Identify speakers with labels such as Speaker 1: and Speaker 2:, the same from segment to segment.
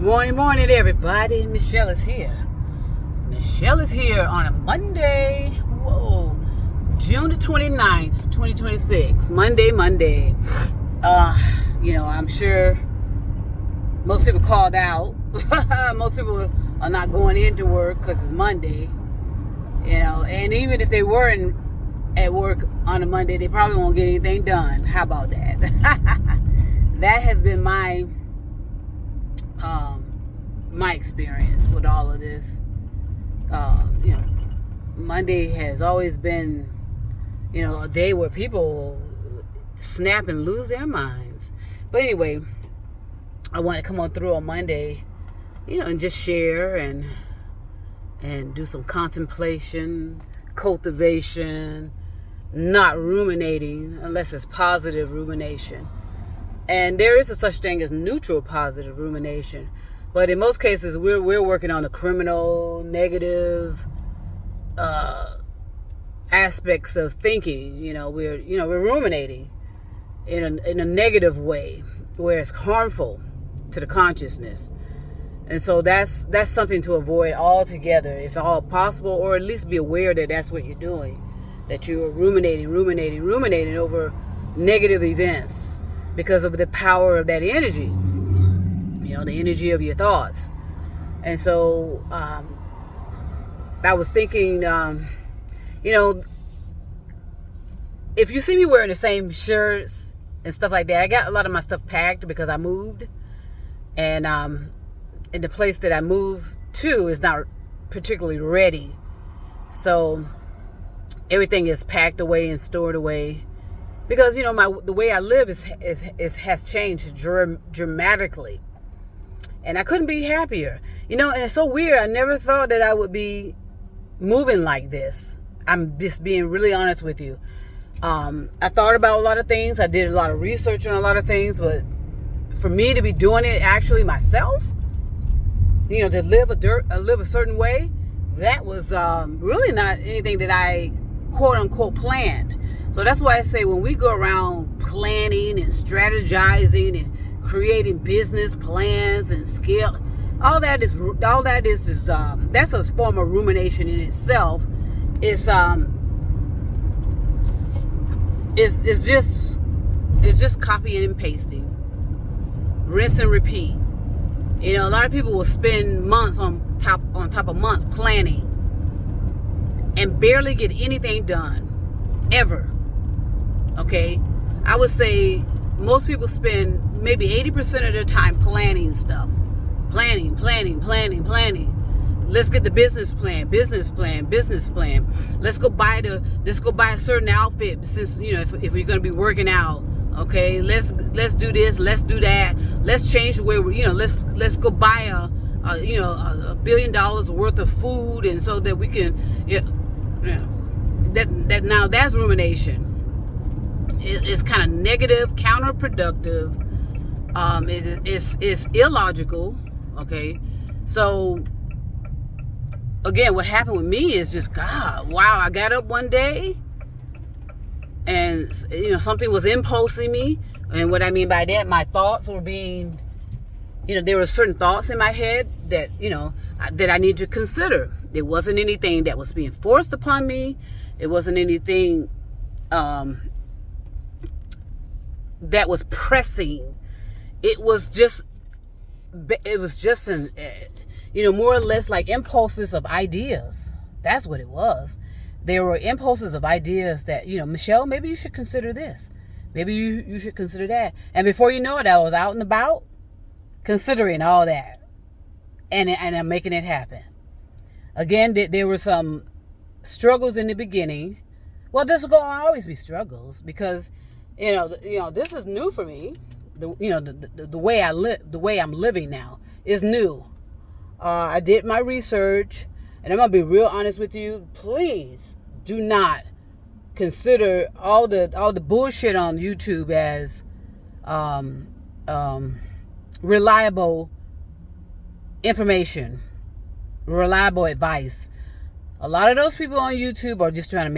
Speaker 1: Morning, everybody. Michelle is here. Michelle is here on a Monday. Whoa. June the 29th, 2026. Monday. I'm sure most people called out. Most people are not going into work because it's Monday. And even if they weren't at work on a Monday, they probably won't get anything done. How about that? That has been my experience with all of this. Monday has always been, a day where people snap and lose their minds. But anyway, I want to come on through on Monday, and just share and do some contemplation, cultivation, not ruminating unless it's positive rumination. And there is a such thing as neutral positive rumination. But in most cases, we're working on the criminal, negative aspects of thinking. We're ruminating in a negative way where it's harmful to the consciousness. And so that's something to avoid altogether, if at all possible, or at least be aware that that's what you're doing, that you're ruminating over negative events because of the power of that energy. The energy of your thoughts. And so I was thinking, if you see me wearing the same shirts and stuff like that, I got a lot of my stuff packed because I moved. And in the place that I moved to is not particularly ready. So everything is packed away and stored away. Because, the way I live has changed dramatically. And I couldn't be happier. And it's so weird. I never thought that I would be moving like this. I'm just being really honest with you. I thought about a lot of things. I did a lot of research on a lot of things. But for me to be doing it actually myself, to live a certain way, that was really not anything that I quote unquote planned. So that's why I say when we go around planning and strategizing and creating business plans and skill, all that is that's a form of rumination in itself. It's just copying and pasting, rinse and repeat. A lot of people will spend months on top of months planning and barely get anything done ever. Okay, I would say most people spend maybe 80% of their time planning stuff. Planning. Let's get the business plan. Let's go buy a certain outfit since, if we're going to be working out. Okay, let's do this, let's do that. Let's change the way let's go buy a $1 billion worth of food, and so that we can that now that's rumination. It's kind of negative, counterproductive. It's illogical. Okay, so again, what happened with me is just wow. I got up one day, and something was impulsing me. And what I mean by that, my thoughts were being, there were certain thoughts in my head that that I need to consider. It wasn't anything that was being forced upon me. It wasn't anything that was pressing. It was just an more or less like impulses of ideas. That's what it was. There were impulses of ideas that, Michelle, maybe you should consider this, maybe you should consider that. And before you know it, I was out and about considering all that, and I'm making it happen. Again, there were some struggles in the beginning. Well, this will always be struggles because this is new for me. The way I live, the way I'm living now is new. I did my research, and I'm gonna be real honest with you. Please do not consider all the bullshit on YouTube as reliable information, reliable advice. A lot of those people on YouTube are just trying to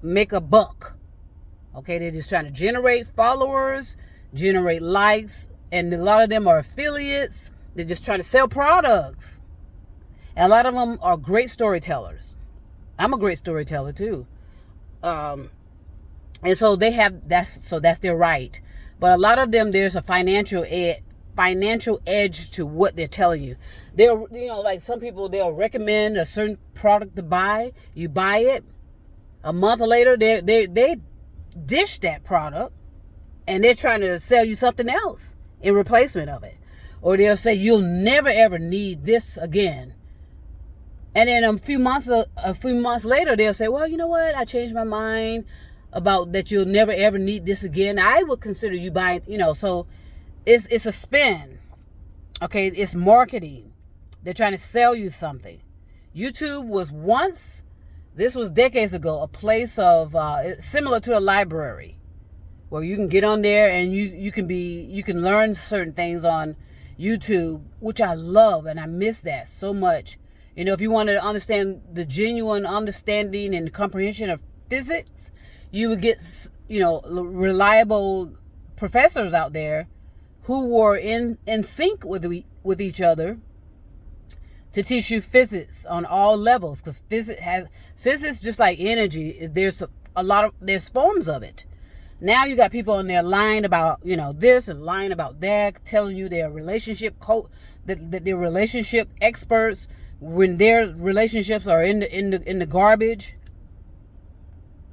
Speaker 1: make a buck. Okay, they're just trying to generate followers, generate likes, and a lot of them are affiliates. They're just trying to sell products. And a lot of them are great storytellers. I'm a great storyteller too. And so that's their right. But a lot of them, there's a financial edge to what they're telling you. They'll, like some people, they'll recommend a certain product to buy. You buy it. A month later, they dish that product, and they're trying to sell you something else in replacement of it. Or they'll say you'll never ever need this again. And then a few months later, they'll say, well, you know what? I changed my mind about that. You'll never ever need this again. I would consider you buying, so it's a spin. Okay. It's marketing. They're trying to sell you something. YouTube was once, this was decades ago, a place of, similar to a library where you can get on there and you can learn certain things on YouTube, which I love. And I miss that so much. If you wanted to understand the genuine understanding and comprehension of physics, you would get, reliable professors out there who were in sync with each other to teach you physics on all levels. Because physics, just like energy, there's forms of it. Now you got people on there lying about, this and lying about that, telling you they're that they're relationship experts, when their relationships are in the garbage.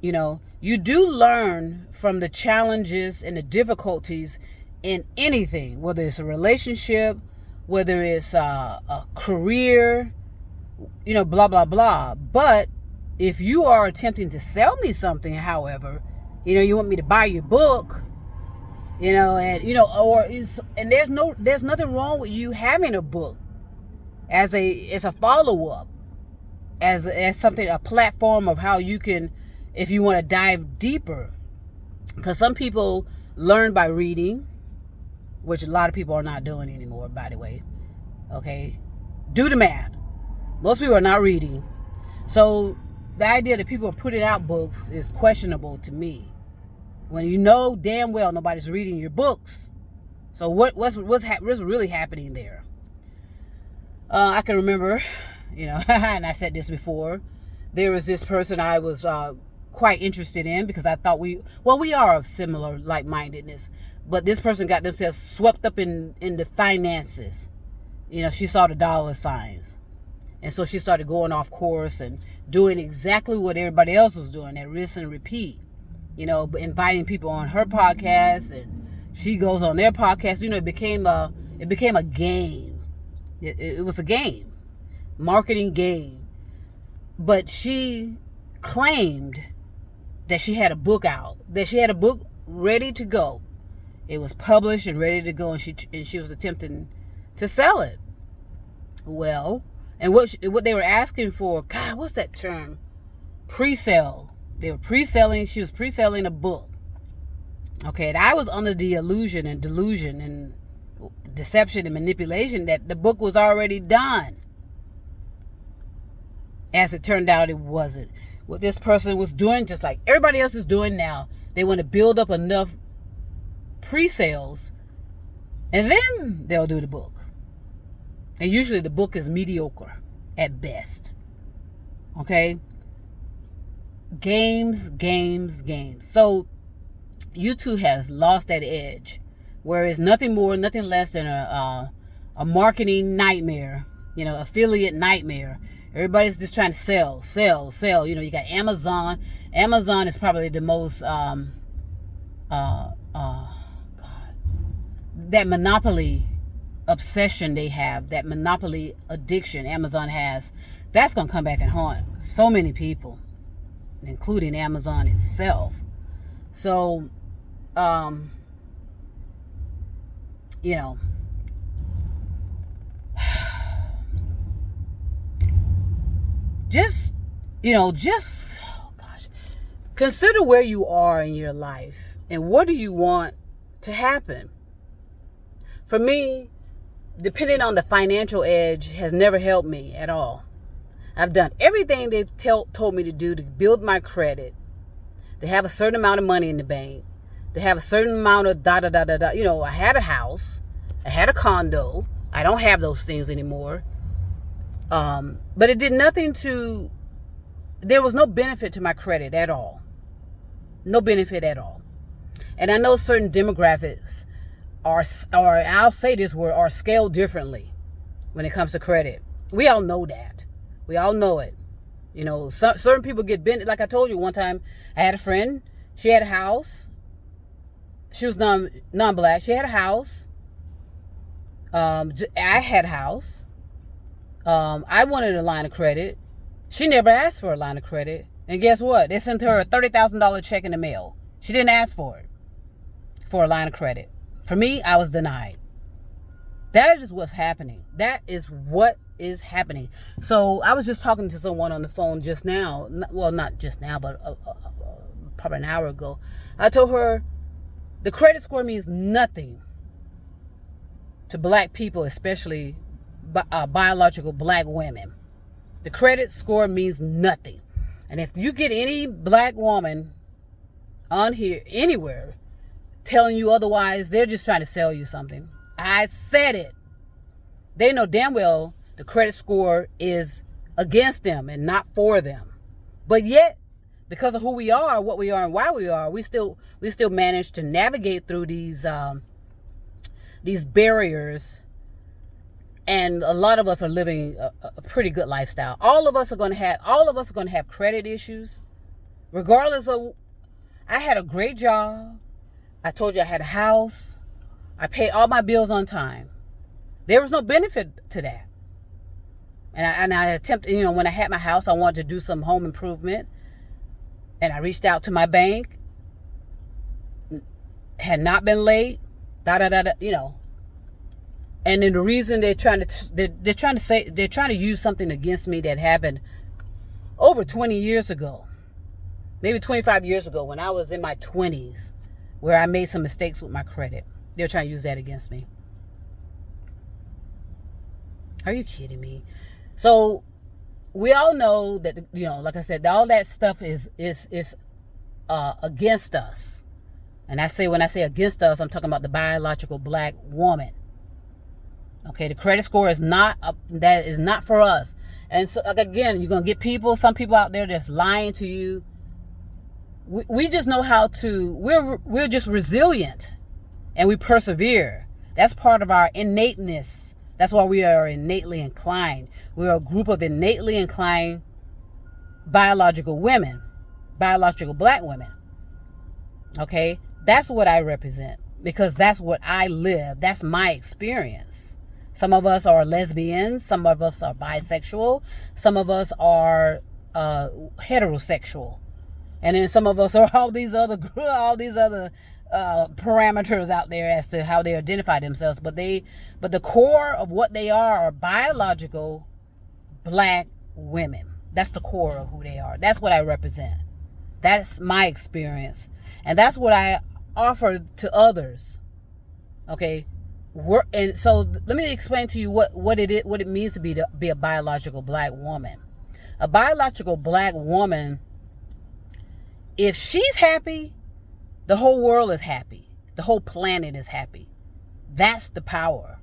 Speaker 1: You do learn from the challenges and the difficulties in anything, whether it's a relationship, whether it's a career, blah blah blah. But if you are attempting to sell me something, however, you want me to buy your book, and there's nothing wrong with you having a book as a follow-up, as something, a platform of how you can, if you want to dive deeper. Because some people learn by reading, which a lot of people are not doing anymore, by the way. Okay? Do the math. Most people are not reading. So the idea that people are putting out books is questionable to me, when you know damn well nobody's reading your books. So what's really happening there? I can remember, and I said this before, there was this person I was quite interested in, because I thought we are of similar like-mindedness, but this person got themselves swept up in the finances. She saw the dollar signs, and so she started going off course and doing exactly what everybody else was doing, that rinse and repeat, inviting people on her podcast, and she goes on their podcast. It became a game. It was a game, marketing game. But she claimed that she had a book out, that she had a book ready to go. It was published and ready to go, and she was attempting to sell it. Well, and what they were asking for, God, what's that term? Pre-sale. They were pre-selling. She was pre-selling a book. Okay, and I was under the illusion and delusion and deception and manipulation that the book was already done. As it turned out, it wasn't. What this person was doing, just like everybody else is doing now, they want to build up enough pre-sales, and then they'll do the book. And usually the book is mediocre at best. Okay? Games. So YouTube has lost that edge, where it's nothing more, nothing less than a marketing nightmare, affiliate nightmare. Everybody's just trying to sell. You got Amazon. Amazon is probably the most, that monopoly obsession they have, that monopoly addiction Amazon has, that's going to come back and haunt so many people, including Amazon itself. So, consider where you are in your life and what do you want to happen. For me, depending on the financial edge has never helped me at all. I've done everything they've told me to do to build my credit. They have a certain amount of money in the bank. They have a certain amount of I had a house. I had a condo. I don't have those things anymore. But it did nothing to, there was no benefit to my credit at all. No benefit at all. And I know certain demographics are, or I'll say this word, are scaled differently when it comes to credit. We all know that. We all know it. You know, certain people get bent. Like I told you one time, I had a friend. She had a house. She was non-black. She had a house. I had a house. I wanted a line of credit. She never asked for a line of credit. And guess what? They sent her a $30,000 check in the mail. She didn't ask for it, for a line of credit. For me, I was denied. That is what's happening. That is what is happening. So I was just talking to someone on the phone just now. Well, not just now, but probably an hour ago. I told her the credit score means nothing to black people, especially biological black women. The credit score means nothing. And if you get any black woman on here, anywhere, telling you otherwise, they're just trying to sell you something. I said it. They know damn well the credit score is against them and not for them. But yet, because of who we are, what we are, and why we are, we still manage to navigate through these barriers. And a lot of us are living a pretty good lifestyle. All of us are going to have credit issues, regardless of. I had a great job. I told you I had a house. I paid all my bills on time. There was no benefit to that. And I attempted, when I had my house, I wanted to do some home improvement. And I reached out to my bank. Had not been late. And then the reason they're trying to use something against me that happened over 20 years ago, maybe 25 years ago, when I was in my 20s, where I made some mistakes with my credit. They're trying to use that against me. Are you kidding me? So we all know that, like I said, all that stuff is against us. And when I say against us, I'm talking about the biological black woman. Okay, the credit score is not for us. And so, again, you're going to get some people out there that's lying to you. We just know how to, we're just resilient and we persevere. That's part of our innateness. That's why we are innately inclined. We're a group of innately inclined biological women, biological black women. Okay, that's what I represent because that's what I live. That's my experience. Some of us are lesbians. Some of us are bisexual. Some of us are heterosexual. And then some of us are all these other parameters out there as to how they identify themselves. But the core of what they are biological black women. That's the core of who they are. That's what I represent. That's my experience. And that's what I offer to others. Okay. And so let me explain to you what it means to be a biological black woman. A biological black woman, if she's happy, the whole world is happy. The whole planet is happy. That's the power.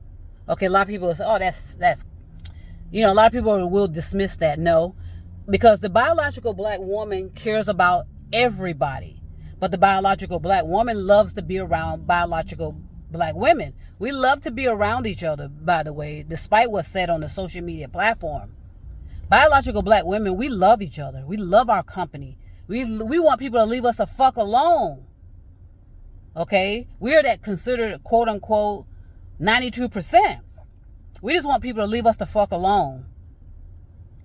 Speaker 1: Okay, a lot of people will say, oh, that's a lot of people will dismiss that. No, because the biological black woman cares about everybody. But the biological black woman loves to be around biological black women. We love to be around each other, by the way, despite what's said on the social media platform. Biological black women, we love each other. We love our company. We want people to leave us the fuck alone. Okay? We're that considered, quote unquote, 92%. We just want people to leave us the fuck alone.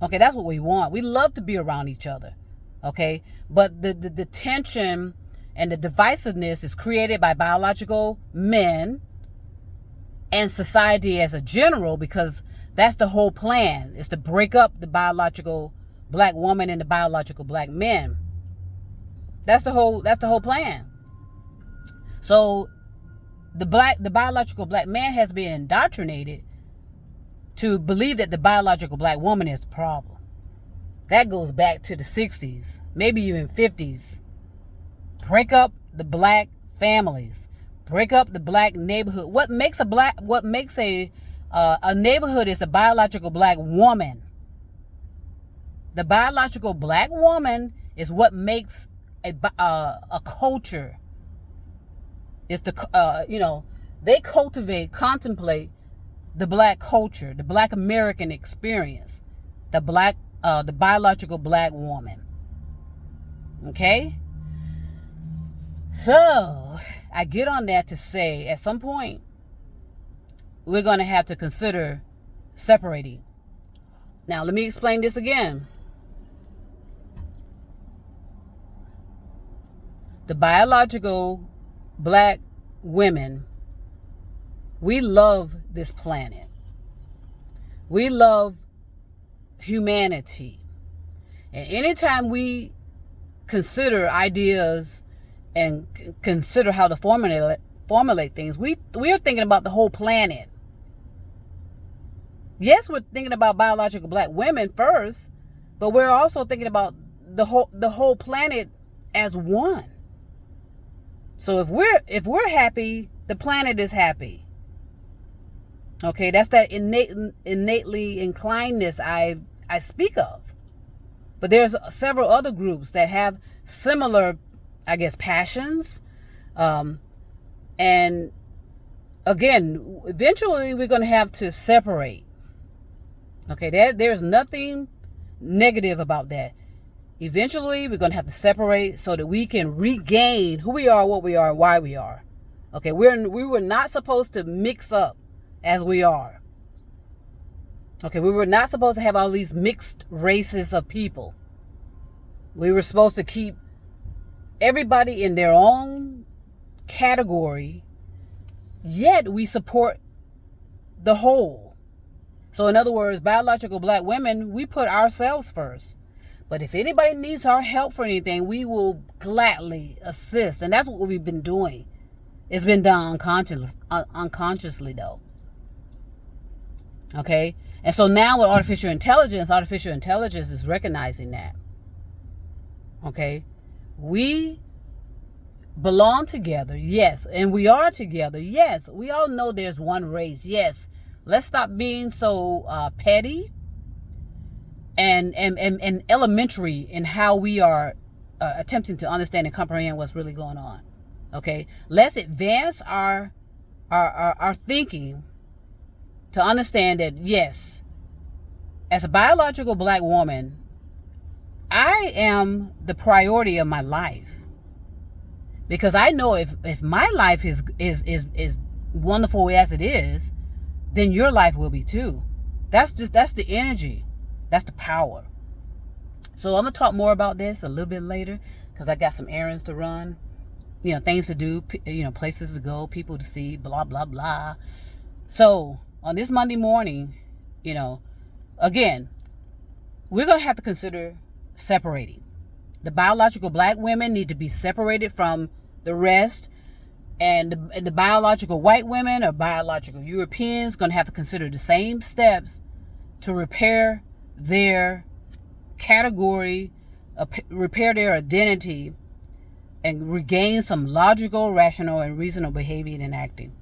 Speaker 1: Okay, that's what we want. We love to be around each other. Okay? But the tension and the divisiveness is created by biological men and society as a general, because that's the whole plan, is to break up the biological black woman and the biological black men. That's the whole plan. So the biological black man has been indoctrinated to believe that the biological black woman is the problem. That goes back to the 60s, maybe even 50s. Break up the black families. Break up the black neighborhood. What makes a A neighborhood is a biological black woman. The biological black woman is what makes a culture. It's they contemplate the black culture, the black American experience, the biological black woman. Okay? So, I get on that to say, at some point, we're going to have to consider separating. Now, let me explain this again. The biological black women, we love this planet. We love humanity. And anytime we consider ideas and consider how to formulate things, we are thinking about the whole planet. Yes, we're thinking about biological black women first, but we're also thinking about the whole planet as one. So if we're happy, the planet is happy. Okay, that's that innately inclinedness I speak of. But there's several other groups that have similar, I guess, passions. And again, eventually we're going to have to separate. Okay, there's nothing negative about that. Eventually we're going to have to separate so that we can regain who we are, what we are, and why we are. Okay, we were not supposed to mix up as we are. Okay, we were not supposed to have all these mixed races of people. We were supposed to keep everybody in their own category, yet we support the whole. So in other words, biological black women, we put ourselves first. But if anybody needs our help for anything, we will gladly assist. And that's what we've been doing. It's been done unconsciously though. Okay? And so now with artificial intelligence is recognizing that. Okay? We belong together, yes. And we are together, yes. We all know there's one race, yes. Let's stop being so petty and elementary in how we are attempting to understand and comprehend what's really going on. Okay? Let's advance our thinking to understand that, yes, as a biological black woman, I am the priority of my life. Because I know if my life is wonderful as it is, then your life will be too. That's the energy. That's the power. So I'm going to talk more about this a little bit later because I got some errands to run, things to do, places to go, people to see, blah, blah, blah. So on this Monday morning, again, we're going to have to consider separating. The biological black women need to be separated from the rest. And the biological white women or biological Europeans going to have to consider the same steps to repair their category, repair their identity, and regain some logical, rational, and reasonable behavior and acting.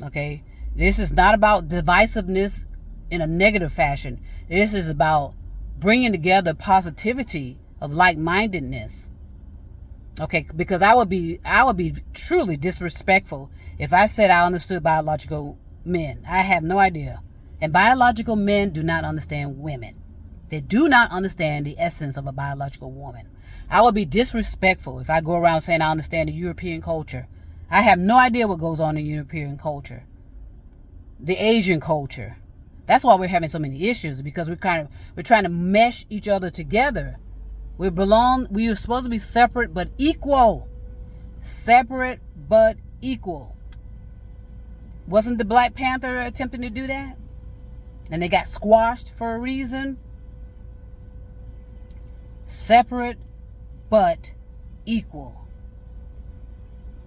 Speaker 1: Okay? This is not about divisiveness in a negative fashion. This is about bringing together positivity of like-mindedness. Okay, because I would be truly disrespectful if I said I understood biological men. I have no idea. And biological men do not understand women. They do not understand the essence of a biological woman. I would be disrespectful if I go around saying I understand the European culture. I have no idea what goes on in European culture. The Asian culture. That's why we're having so many issues, because we're trying to mesh each other together. We are supposed to be separate but equal. Separate but equal. Wasn't the Black Panther attempting to do that? And they got squashed for a reason. Separate but equal.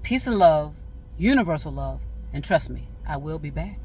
Speaker 1: Peace and love, universal love, and trust me, I will be back.